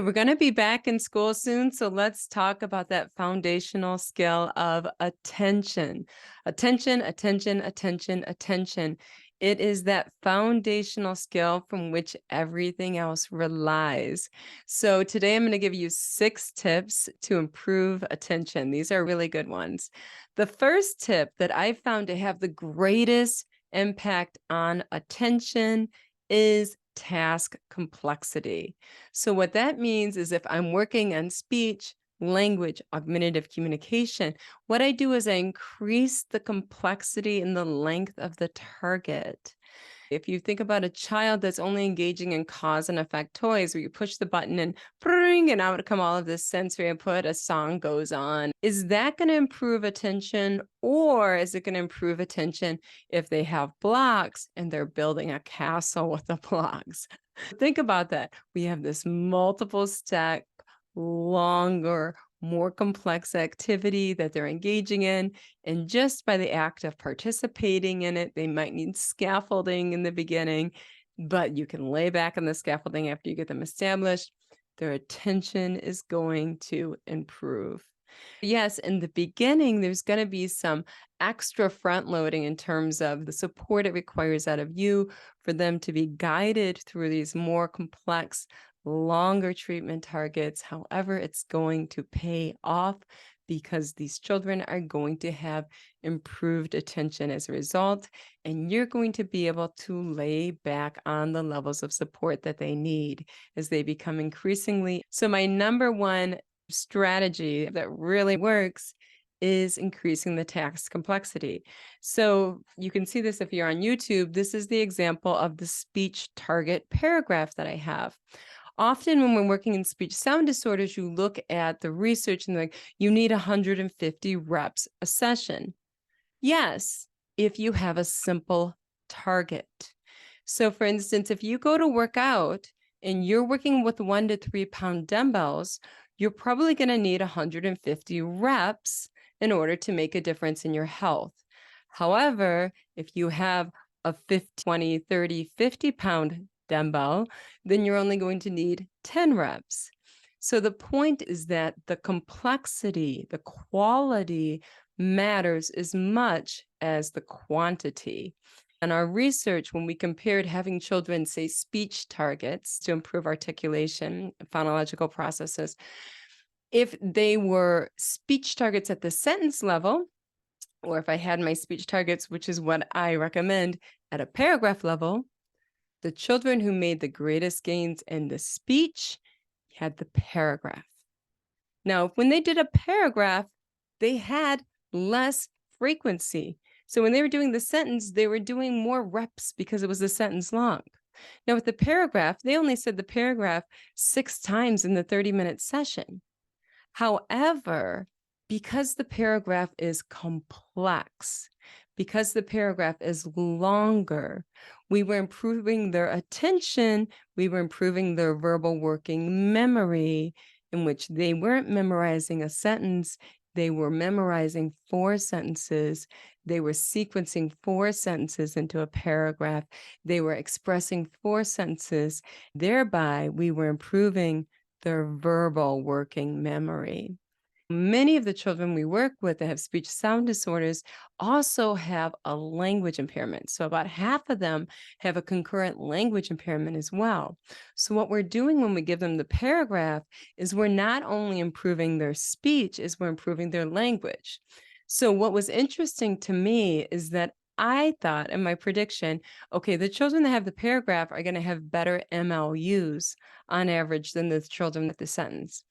We're going to be back in school soon, so let's talk about that foundational skill of attention. Attention, attention, attention, attention. It is that foundational skill from which everything else relies. So today I'm going to give you 6 tips to improve attention. These are really good ones. The first tip that I found to have the greatest impact on attention is task complexity. So what that means is if I'm working on speech, language, augmentative communication, what I do is I increase the complexity and the length of the target. If you think about a child that's only engaging in cause and effect toys where you push the button and bring and out come all of this sensory input, a song goes on. Is that going to improve attention, or is it going to improve attention if they have blocks and they're building a castle with the blocks? Think about that. We have this multiple step, longer, more complex activity that they're engaging in. And just by the act of participating in it, they might need scaffolding in the beginning, but you can lay back on the scaffolding after you get them established. Their attention is going to improve. Yes, in the beginning, there's going to be some extra front loading in terms of the support it requires out of you for them to be guided through these more complex, longer treatment targets. However, it's going to pay off because these children are going to have improved attention as a result, and you're going to be able to lay back on the levels of support that they need as they become increasingly. So my number one strategy that really works is increasing the task complexity. So you can see this if you're on YouTube. This is the example of the speech target paragraph that I have. Often when we're working in speech sound disorders, you look at the research and like, you need 150 reps a session. Yes, if you have a simple target. So for instance, if you go to work out and you're working with 1 to 3 pound dumbbells, you're probably going to need 150 reps in order to make a difference in your health. However, if you have a 50, 20, 30, 50 pound dumbbell, then you're only going to need 10 reps. So the point is that the complexity, the quality matters as much as the quantity. And our research, when we compared having children say speech targets to improve articulation, phonological processes, if they were speech targets at the sentence level, or if I had my speech targets, which is what I recommend, at a paragraph level, the children who made the greatest gains in the speech had the paragraph. Now, when they did a paragraph, they had less frequency. So when they were doing the sentence, they were doing more reps because it was a sentence long. Now with the paragraph, they only said the paragraph 6 times in the 30-minute session. However, because the paragraph is complex, because the paragraph is longer, we were improving their attention, we were improving their verbal working memory, in which they weren't memorizing a sentence, they were memorizing 4 sentences, they were sequencing 4 sentences into a paragraph, they were expressing 4 sentences, thereby we were improving their verbal working memory. Many of the children we work with that have speech sound disorders also have a language impairment. So about half of them have a concurrent language impairment as well. So what we're doing when we give them the paragraph is we're not only improving their speech, is we're improving their language. So what was interesting to me is that I thought in my prediction, okay, the children that have the paragraph are going to have better MLUs on average than the children with the sentence.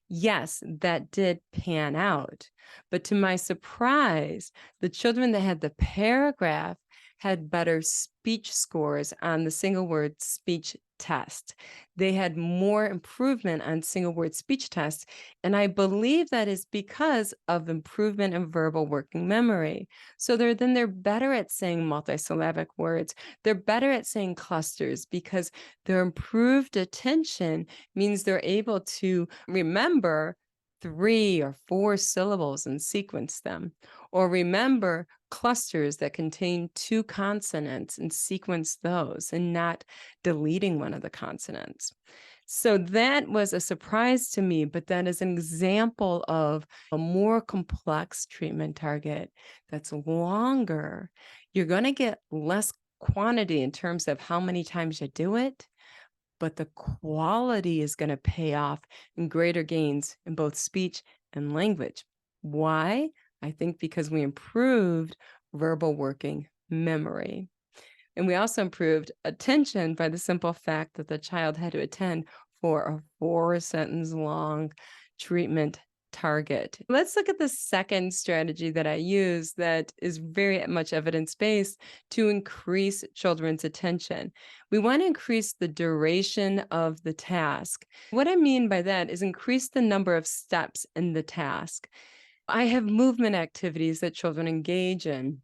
Yes, that did pan out. But to my surprise, the children that had the paragraph had better speech scores on the single word speech test. They had more improvement on single word speech tests. And I believe that is because of improvement in verbal working memory. So they're better at saying multisyllabic words. They're better at saying clusters because their improved attention means they're able to remember 3 or 4 syllables and sequence them, or remember clusters that contain 2 consonants and sequence those and not deleting one of the consonants. So that was a surprise to me, but that is an example of a more complex treatment target that's longer. You're going to get less quantity in terms of how many times you do it, but the quality is going to pay off in greater gains in both speech and language. Why? I think because we improved verbal working memory. And we also improved attention by the simple fact that the child had to attend for a 4 sentence long treatment target. Let's look at the second strategy that I use that is very much evidence-based to increase children's attention. We want to increase the duration of the task. What I mean by that is increase the number of steps in the task. I have movement activities that children engage in.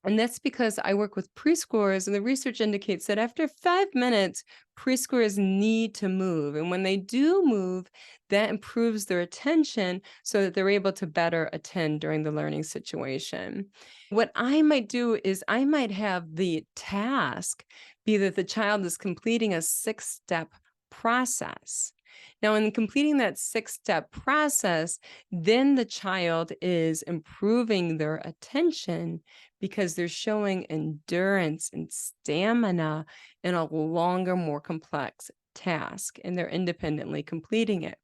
And that's because I work with preschoolers, and the research indicates that after 5 minutes, preschoolers need to move. And when they do move, that improves their attention so that they're able to better attend during the learning situation. What I might do is I might have the task be that the child is completing a 6-step process. Now, in completing that 6-step process, then the child is improving their attention because they're showing endurance and stamina in a longer, more complex task, and they're independently completing it.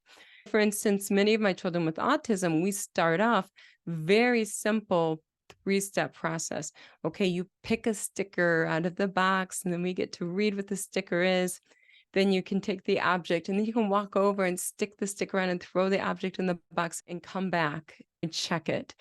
For instance, many of my children with autism, we start off very simple 3-step process. Okay, you pick a sticker out of the box, and then we get to read what the sticker is. Then you can take the object, and then you can walk over and stick the sticker on and throw the object in the box and come back and check it.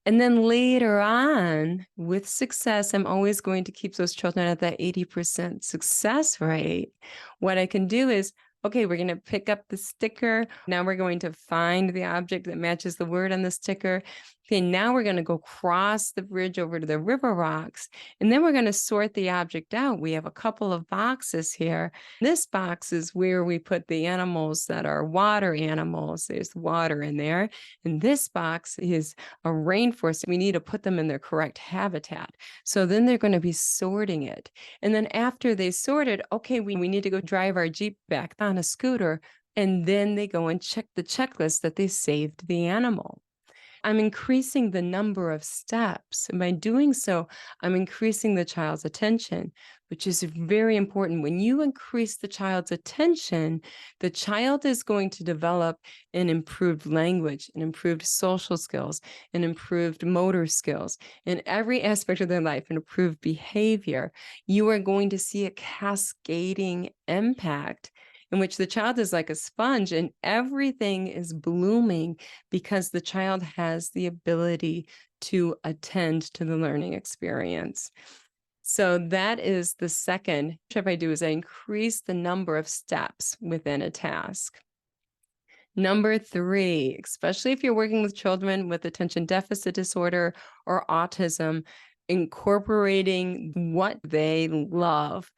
And then later on, with success, I'm always going to keep those children at that 80% success rate. What I can do is, okay, we're going to pick up the sticker. Now we're going to find the object that matches the word on the sticker. Okay, now we're going to go cross the bridge over to the river rocks, and then we're going to sort the object out. We have a couple of boxes here. This box is where we put the animals that are water animals. There's water in there. And this box is a rainforest. We need to put them in their correct habitat. So then they're going to be sorting it. And then after they sort it, okay, we need to go drive our Jeep back on a scooter. And then they go and check the checklist that they saved the animal. I'm increasing the number of steps. And by doing so, I'm increasing the child's attention, which is very important. When you increase the child's attention, the child is going to develop an improved language, an improved social skills, an improved motor skills in every aspect of their life, an improved behavior. You are going to see a cascading impact in which the child is like a sponge and everything is blooming because the child has the ability to attend to the learning experience. So that is the second step I do, is I increase the number of steps within a task. Number 3, especially if you're working with children with attention deficit disorder or autism, incorporating what they love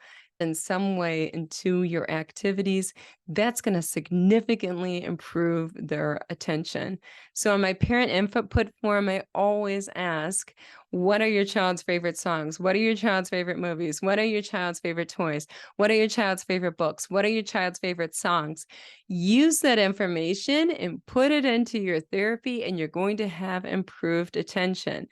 in some way into your activities, that's going to significantly improve their attention. So on my parent input form, I always ask, what are your child's favorite songs? What are your child's favorite movies? What are your child's favorite toys? What are your child's favorite books? What are your child's favorite songs? Use that information and put it into your therapy, and you're going to have improved attention.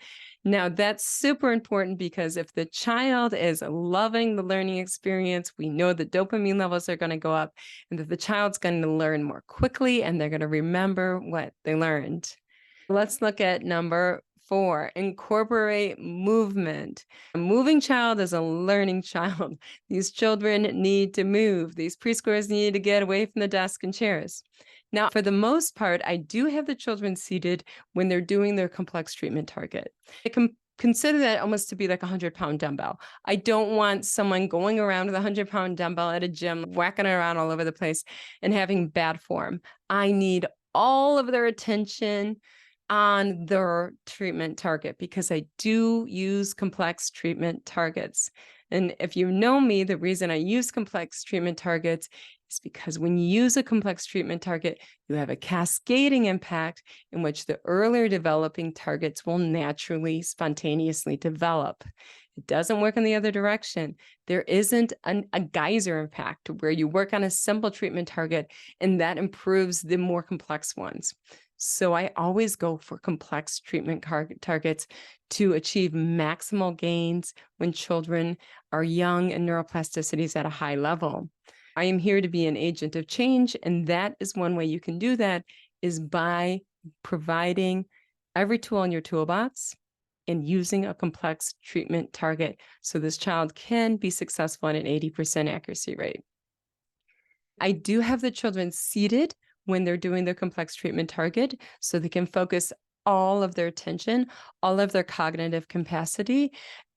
Now, that's super important because if the child is loving the learning experience, we know the dopamine levels are going to go up, and that the child's going to learn more quickly and they're going to remember what they learned. Let's look at number 4, incorporate movement. A moving child is a learning child. These children need to move. These preschoolers need to get away from the desk and chairs. Now, for the most part, I do have the children seated when they're doing their complex treatment target. I can consider that almost to be like a 100-pound dumbbell. I don't want someone going around with a 100-pound dumbbell at a gym, whacking it around all over the place and having bad form. I need all of their attention on their treatment target because I do use complex treatment targets. And if you know me, the reason I use complex treatment targets is because when you use a complex treatment target, you have a cascading impact in which the earlier developing targets will naturally, spontaneously develop. It doesn't work in the other direction. There isn't a geyser impact where you work on a simple treatment target and that improves the more complex ones. So I always go for complex treatment targets to achieve maximal gains when children are young and neuroplasticity is at a high level. I am here to be an agent of change, and that is one way you can do that is by providing every tool in your toolbox and using a complex treatment target so this child can be successful at an 80% accuracy rate. I do have the children seated when they're doing their complex treatment target so they can focus all of their attention, all of their cognitive capacity,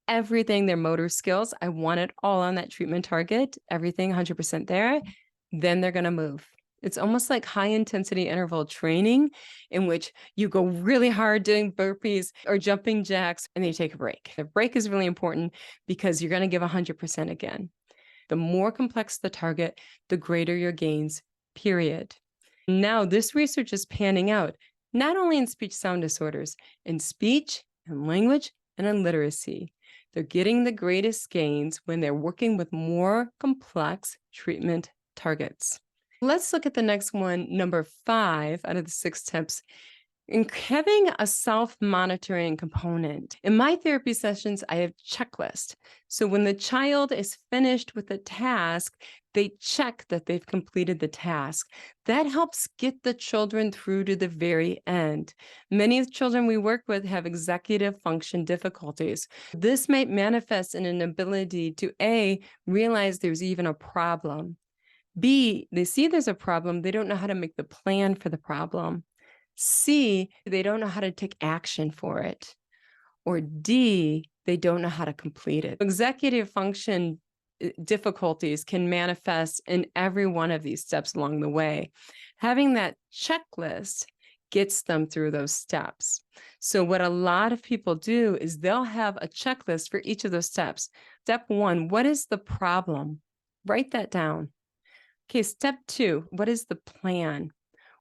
everything, their motor skills. I want it all on that treatment target, everything 100% there. Then they're going to move. It's almost like high intensity interval training in which you go really hard doing burpees or jumping jacks and then you take a break. The break is really important because you're going to give 100% again. The more complex the target, the greater your gains, period. Now, this research is panning out, not only in speech sound disorders, in speech and language and in literacy. They're getting the greatest gains when they're working with more complex treatment targets. Let's look at the next one, number 5 out of the 6 tips. In having a self-monitoring component. In my therapy sessions, I have checklists. So when the child is finished with a task, they check that they've completed the task. That helps get the children through to the very end. Many of the children we work with have executive function difficulties. This might manifest in an ability to A, realize there's even a problem. B, they see there's a problem, they don't know how to make the plan for the problem. C, they don't know how to take action for it. Or D, they don't know how to complete it. Executive function difficulties can manifest in every one of these steps along the way. Having that checklist gets them through those steps. So what a lot of people do is they'll have a checklist for each of those steps. Step 1, what is the problem? Write that down. Okay, step 2, what is the plan?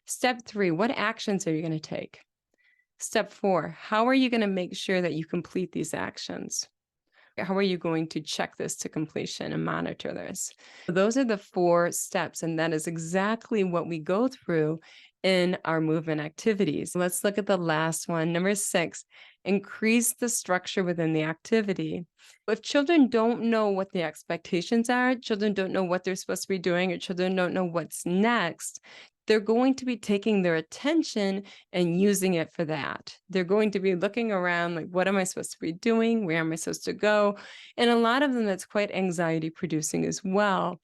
Step 3, what actions are you going to take? Step 4, how are you going to make sure that you complete these actions? How are you going to check this to completion and monitor this? Those are the 4 steps, and that is exactly what we go through in our movement activities. Let's look at the last one, number 6, increase the structure within the activity. If children don't know what the expectations are, children don't know what they're supposed to be doing, or children don't know what's next, they're going to be taking their attention and using it for that. They're going to be looking around like, what am I supposed to be doing? Where am I supposed to go? And a lot of them, that's quite anxiety producing as well.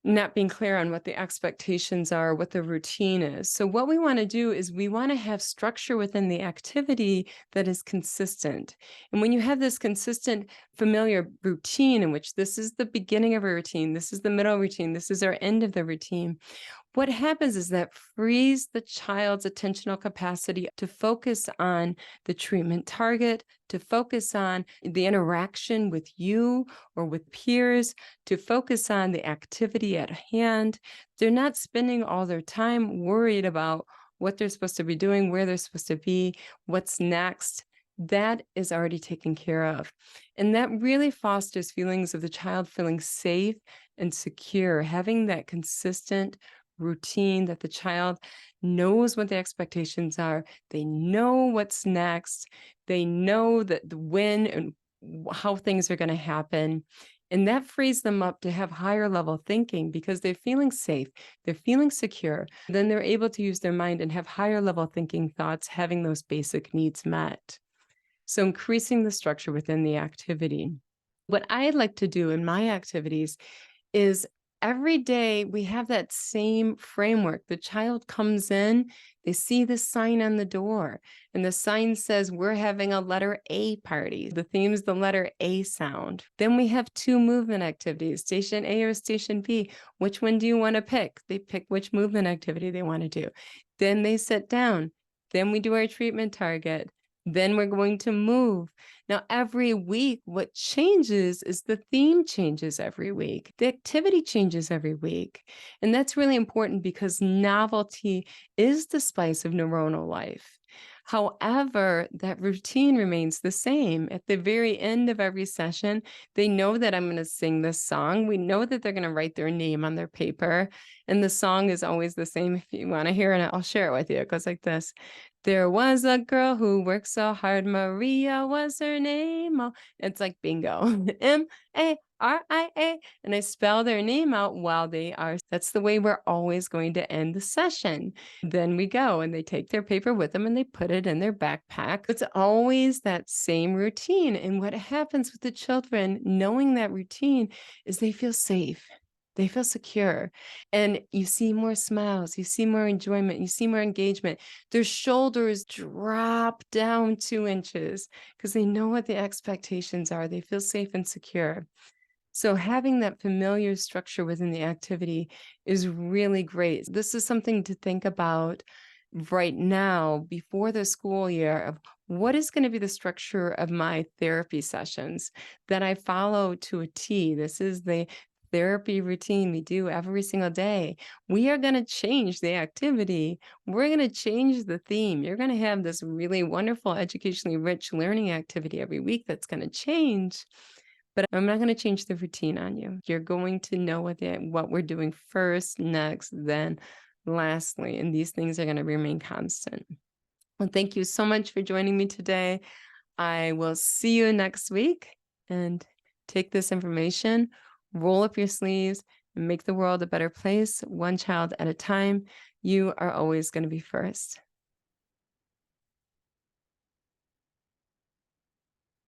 Not being clear on what the expectations are, what the routine is. So what we want to do is we want to have structure within the activity that is consistent. And when you have this consistent, familiar routine in which this is the beginning of a routine, this is the middle routine, this is our end of the routine, what happens is that frees the child's attentional capacity to focus on the treatment target, to focus on the interaction with you or with peers, to focus on the activity at hand. They're not spending all their time worried about what they're supposed to be doing, where they're supposed to be, what's next. That is already taken care of. And that really fosters feelings of the child feeling safe and secure, having that consistent routine that the child knows what the expectations are. They know what's next. They know that the when and how things are going to happen. And that frees them up to have higher level thinking because they're feeling safe, they're feeling secure. Then they're able to use their mind and have higher level thinking thoughts, having those basic needs met. So increasing the structure within the activity. What I like to do in my activities is every day we have that same framework. The child comes in, they see the sign on the door, and the sign says, we're having a letter A party. The theme is the letter A sound. Then we have 2 movement activities, station A or station B. Which one do you want to pick? They pick which movement activity they want to do. Then they sit down. Then we do our treatment target. Then we're going to move. Now, every week, what changes is the theme changes every week. The activity changes every week. And that's really important because novelty is the spice of neuronal life. However, that routine remains the same. At the very end of every session, they know that I'm going to sing this song. We know that they're going to write their name on their paper. And the song is always the same. If you want to hear it, I'll share it with you. It goes like this. There was a girl who worked so hard. Maria was her name. Oh, it's like bingo. Maria. And I spell their name out while they are. That's the way we're always going to end the session. Then we go and they take their paper with them and they put it in their backpack. It's always that same routine. And what happens with the children knowing that routine is they feel safe. They feel secure. And you see more smiles, you see more enjoyment, you see more engagement. Their shoulders drop down 2 inches because they know what the expectations are. They feel safe and secure. So having that familiar structure within the activity is really great. This is something to think about right now before the school year of what is going to be the structure of my therapy sessions that I follow to a T. This is the therapy routine we do every single day. We are going to change the activity. We're going to change the theme. You're going to have this really wonderful, educationally rich learning activity every week that's going to change. But I'm not going to change the routine on you. You're going to know what we're doing first, next, then lastly. And these things are going to remain constant. Well, thank you so much for joining me today. I will see you next week, and take this information, roll up your sleeves, and make the world a better place, one child at a time. You are always going to be first.